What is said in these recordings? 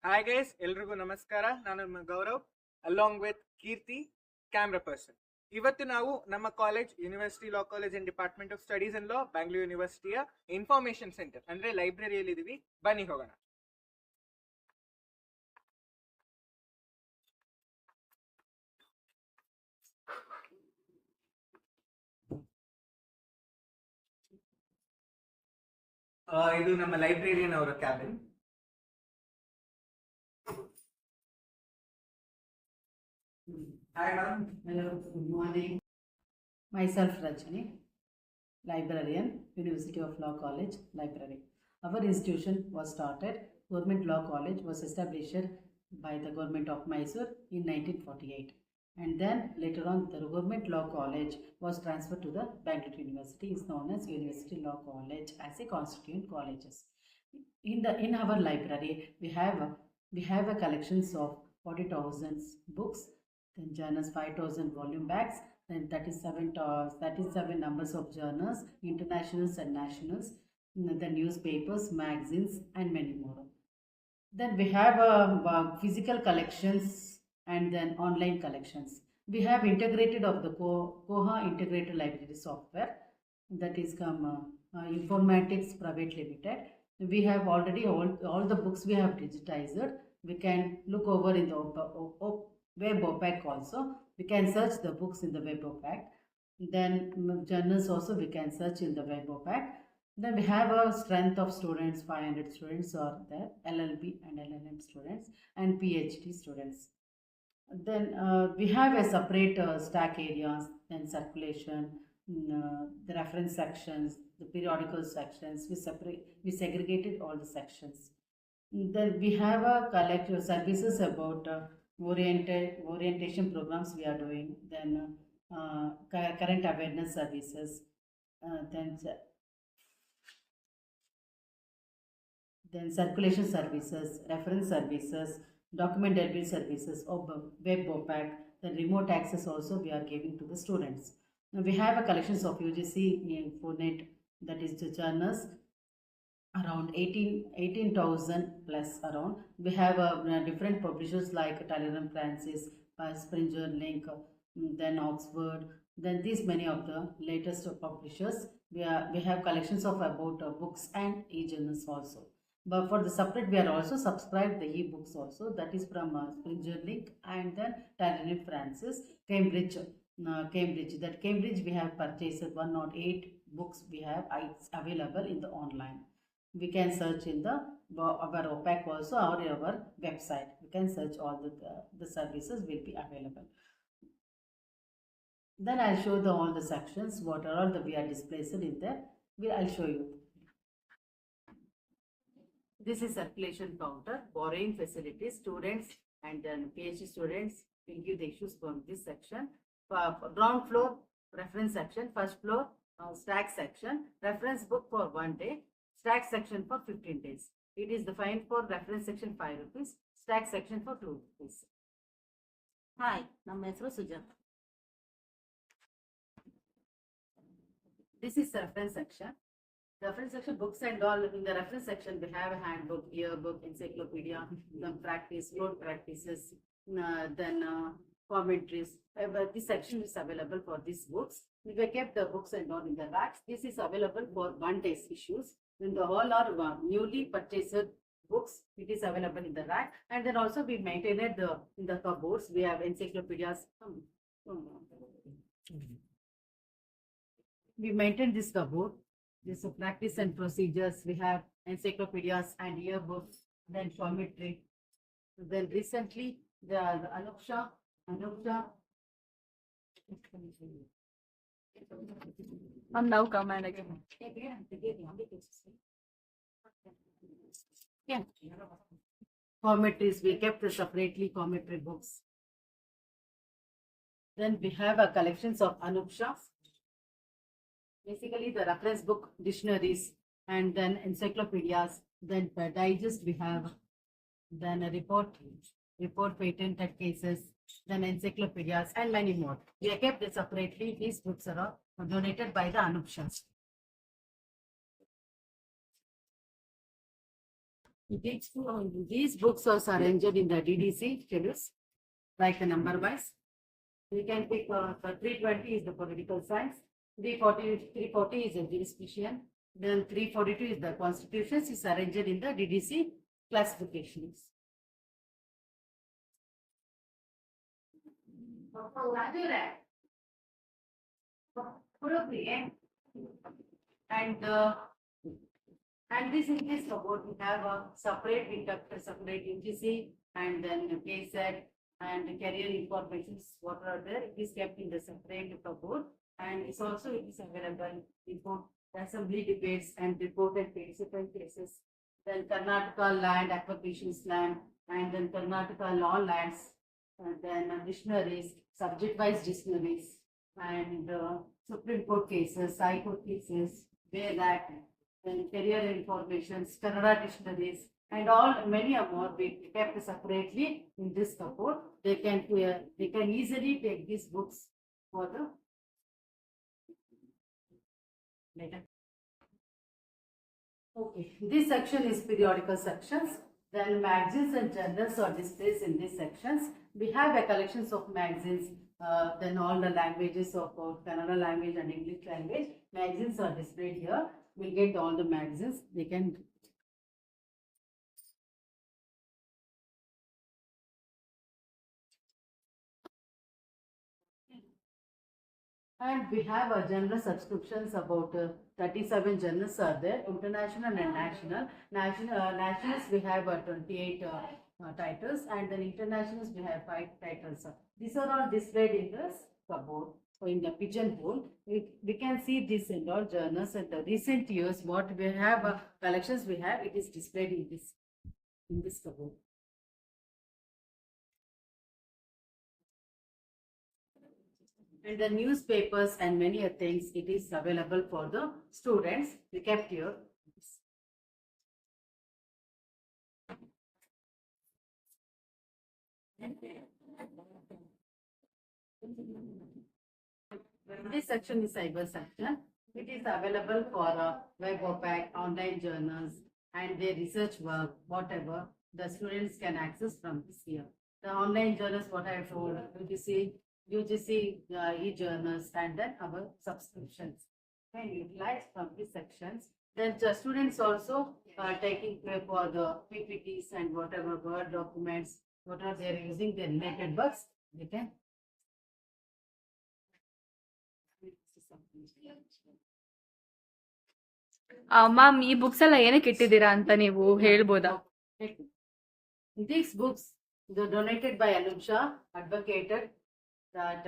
Hi guys, ಎಲ್ರಿಗೂ ನಮಸ್ಕಾರ. ನಾನು ನಿಮ್ಮ Gaurav along with Keerthi, camera person. ಇವತ್ತು ನಾವು ನಮ್ಮ college university law college and department of studies and law Bangalore ಯೂನಿವರ್ಸಿಟಿಯ ಇನ್ಫಾರ್ಮೇಶನ್ ಸೆಂಟರ್ ಅಂದ್ರೆ ಲೈಬ್ರರಿಯಲ್ಲಿ ಇದೀವಿ. ಬನ್ನಿ ಹೋಗೋಣ. ಇದು ನಮ್ಮ ಲೈಬ್ರರಿಯನ್ ಅವರ cabin. Hi ma'am. Hello, good morning. Myself Rajani, librarian, University of Law College, Library. Our institution was started, Government Law College was established by the Government of Mysore in 1948. And then later on the Government Law College was transferred to the Bangalore University, is known as University Law College as a constituent colleges. In our library we have a collections of 40,000 books, then journals 5,000 volume bags, then 37 numbers of journals, internationals and nationals, the newspapers, magazines and many more. Then we have physical collections and then online collections. We have integrated of the Koha integrated library software, that is Informatics Private Limited. We have already all the books we have digitized. We can look over in the web OPAC also. We can search the books in the web OPAC. Then journals also we can search in the web OPAC. Then we have a strength of students, 500 students are there, LLB and LLM students and PhD students. Then we have a separate stack areas, then circulation, the reference sections, the periodical sections. We segregated all the sections. Then we have a collective services about orientation programs we are doing. Then current awareness services. Then circulation services, reference services, document delivery services, web OPAC, then remote access also we are giving to the students. Now we have a collections of UGC Infonet, that is the journals, around 18,000 plus around. We have different publishers like Tyler & Francis, Springer, Link, then Oxford, then these many of the latest publishers. We have collections of about books and e-journals also. But for the separate, we are also subscribed the e-books also. That is from Springer Link and then Tyler & Francis, Cambridge. That Cambridge we have purchased 108 books we have available in the online. We can search in the our OPAC also or our website. We can search all the services will be available. Then I'll show all the sections, what are all the we are displaced in there. I'll show you. This is circulation counter, borrowing facilities, students and then PhD students will give the issues from this section. Ground floor, reference section. First floor, stack section, reference book for 1 day, stack section for 15 days. It is the fine for reference section 5 rupees, stack section for 2 rupees. Hi, ನಮ್ಮ ಹೆಸರು Sujata. This is the reference section. Reference section, books and all. In the reference section, we have a handbook, yearbook, encyclopedia, then practice, road practices, then commentaries. This section is available for these books. We have kept the books and all in the racks. This is available for 1 day's issues. When the all are newly purchased books, it is available in the rack. And then also we maintain it in the cupboards. We have encyclopedias. We maintain this cupboard. This practice and procedures. We have encyclopedias and yearbooks, then commentary. Then recently the Anuksha. And now command again. Yeah. Commentaries, we kept separately commentary books. Then we have a collections of Anuksha. Basically the reference book, dictionaries, and then encyclopedias, then digest we have, then a report patented cases, then encyclopedias and many more. We are kept separately. These books are donated by the Anupshas. These books are arranged in the DDC schedules, like the number wise. We can pick the 320 is the political science, 340 is the jurisdiction, then 342 is the constitutions, is arranged in the DDC classifications. And this in this cupboard we have a separate, we kept a separate UGC and then KSET and career information, what are there, it is kept in the separate cupboard, and it's also it is available in assembly debates and reported participant cases, then Karnataka land acquisitions land, and then Karnataka law lands, and then dictionaries, subject wise dictionaries, and Supreme Court cases, High Court cases, Bail Act, then career information, Kannada dictionaries, and all many more we kept separately in this cupboard. They can easily take these books for the later. Okay, this section is periodical sections. Then magazines and journals are displayed in these sections. We have a collections of magazines, then all the languages of Kannada language and English language. Magazines are displayed here. We'll get all the magazines. They can. And we have a general subscriptions about 37 journals are there, international and national. Nationals we have 28 titles, and then internationals we have 5 titles. These are all displayed in this cupboard. So in the pigeonhole, we can see this in all journals and the recent years what we have collections we have, it is displayed in this cupboard. And the newspapers and many things, it is available for the students. We kept here. This section is cyber section. It is available for web OPAC, online journals, and their research work, whatever the students can access from this here. The online journals, what I have told, UGC e-journals, and then our subscriptions can utilize from these sections. Then the students also taking care for the PPTs and whatever Word documents, what are they using the related books, they can. Ma'am ಈ books ಎಲ್ಲ ಏನಕ್ಕೆ ಇಟ್ಟಿದ್ದೀರಾ ಅಂತ ನೀವು ಹೇಳ್ಬೋದಾ? These books, they're donated by Anusha, advocated that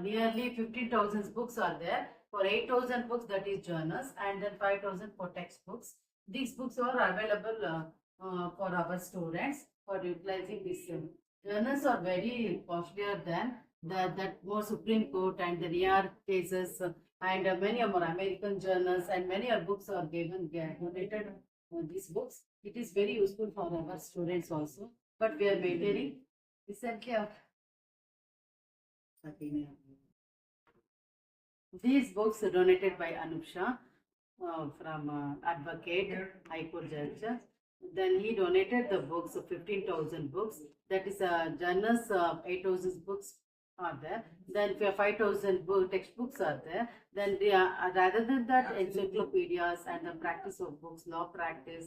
nearly 15,000 books are there. For 8,000 books, that is journals, and then 5,000 for textbooks. These books are available for our students for utilizing this. Journals are very costlier than that more Supreme Court and the near cases and many more American journals and many other books are donated. These books, it is very useful for our students also. But we are maintaining recently. These books are donated by Anusha from advocate, High Court judge. Then he donated the books of 15,000 books. That is journals 8,000 books are there. Then 5,000 textbooks are there. Then rather than that, encyclopedias and the practice of books, law practice,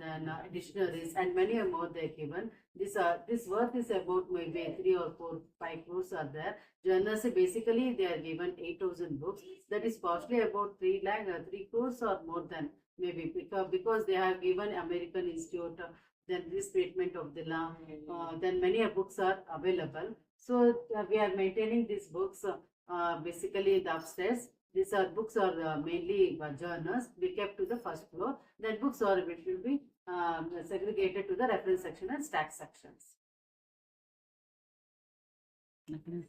then dictionaries and many more they are given. This worth is about maybe 3 or 4, 5 crores are there. Journals basically they are given 8,000 books. That is costly about 3 crores or more than maybe because they have given American Institute. Then this treatment of the law. Then many books are available. So we are maintaining these books basically the upstairs. These are books are mainly journals. We kept to the first floor. Then books are which will be segregated to the reference section and stack sections. Okay.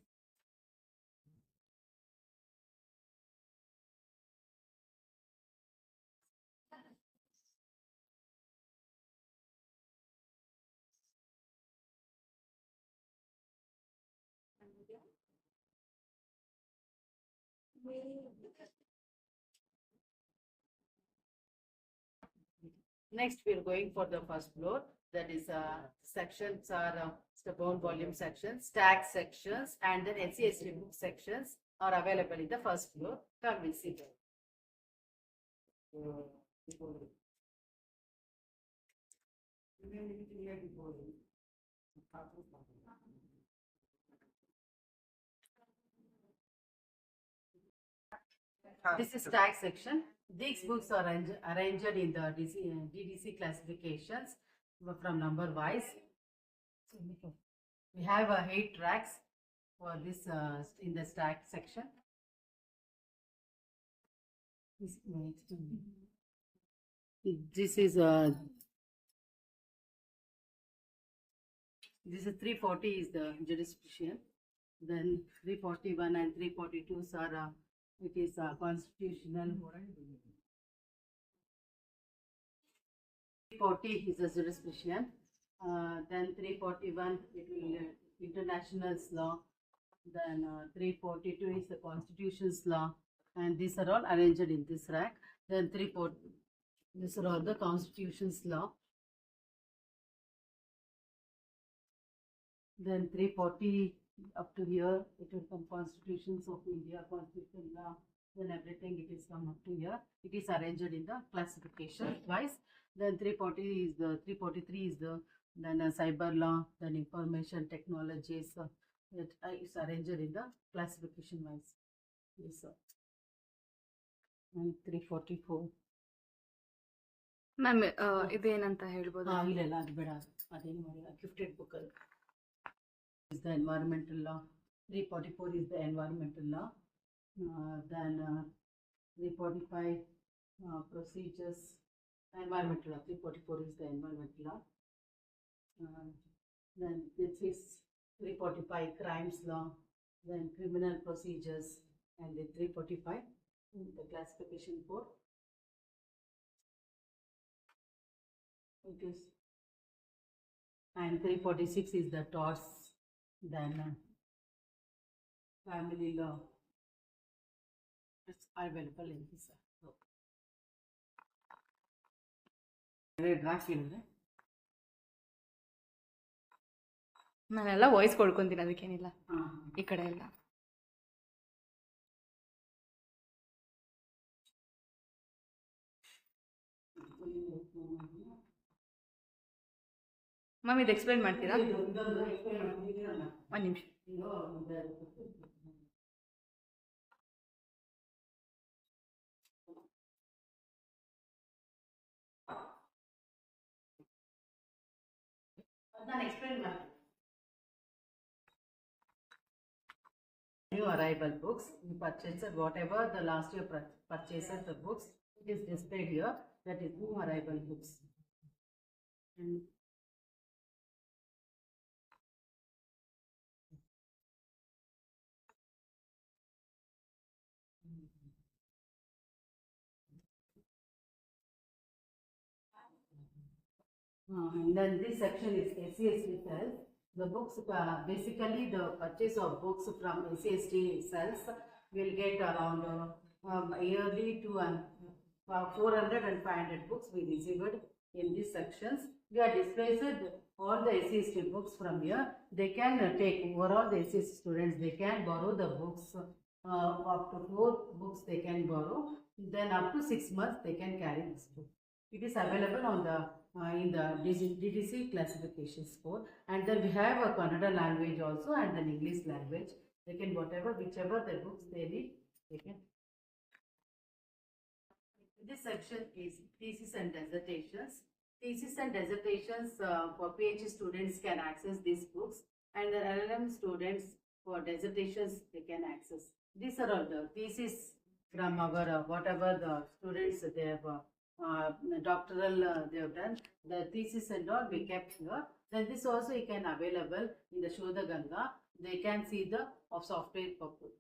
Next, we are going for the first floor. That is, sections are step-bound volume sections, stack sections, and then SCST book sections are available in the first floor. Come, we'll see them. This is stack section. These books are arranged in the DDC classifications from number wise. We have 8 tracks for this in the stack section. This is 340 is the jurisdiction. Then 341 and 342 are it is constitutional. 340 is the jurisdiction. Then 341 it will international law. Then 342 is the constitutions law, and these are all arranged in this rack. Then 340 these are all the constitutions law. Then 340 up to here it will come constitutions of India, constitution law, then everything it is come up to here. It is arranged in the classification wise. Then 340 is the 343 is the then cyber law, then information technologies. It is arranged in the classification wise. Yes, sir. And 344. Ma'am ಇದೇನಂತ ಹೇಳ್ಬೋದು? ಇಲ್ಲ ಅದು ಬೇಡ, ಅದೇನು ಮಾಡಿಲ್ಲ. Gifted book is the environmental law. 344 is the environmental law. Then 345 procedures. Environmental law. 344 is the environmental law. Then this is 345 crimes law. Then criminal procedures, and the 345 the classification code. It is, and 346 is the torts. Then family law. It's available in this. Draft ಹೇಳಿದ್ರೆ ನಾನೆಲ್ಲ voice ಕೊಡ್ಕೊಂತೀನಿ, ಅದಕ್ಕೇನಿಲ್ಲ. ಈ ಕಡೆ ಎಲ್ಲ ma'am ಇದು explain ಮಾಡ್ತೀರಾ? ಒಂದು ನಿಮಿಷ. ನಾನು ಎಕ್ಸ್ಪ್ಲೈನ್ ಮಾಡ್ತೀನಿ. New arrival books, you purchased whatever the last year purchases the books, it is displayed here. That is new arrival books. And and then this section is SCST cells. The books, basically the purchase of books from SCST cells will get around yearly to 400 and 500 books we received in these sections. We are displaced all the SCST books from here. They can take overall the SCST students, they can borrow the books, up to 4 books they can borrow. Then up to 6 months they can carry this book. It is available on the in the DDC classification score, and then we have a Kannada language also, and then English language. They can whichever the books they need, they can. This section is thesis and dissertations. Thesis and dissertations for PhD students can access these books, and the LLM students for dissertations they can access. These are all the thesis from our whatever the students they have. Doctoral they have done the thesis and all we kept here. Then this also you can available in the Shodha Ganga. They can see the of software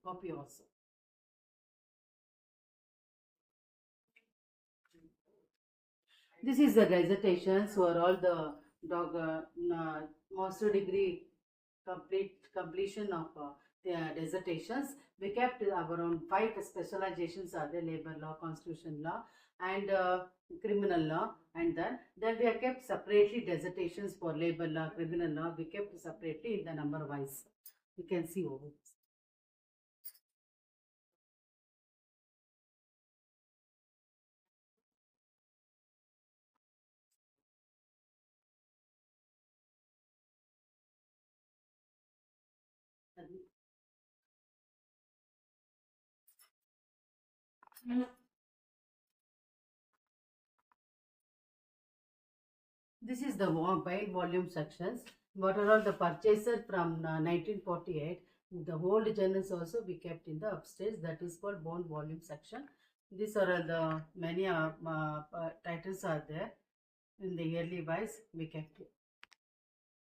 copy also. This is the dissertations for all the master degree completion of dissertations. We kept around 5 specializations are there: labor law, constitution law, and criminal law, and then we have kept separately dissertations for labor law, criminal law. We kept separately in the number wise. You can see over this. This is the buying volume sections. What are all the purchaser from 1948? The old journals also we kept in the upstairs. That is called bond volume section. These are all the many titles are there in the yearly wise we kept it.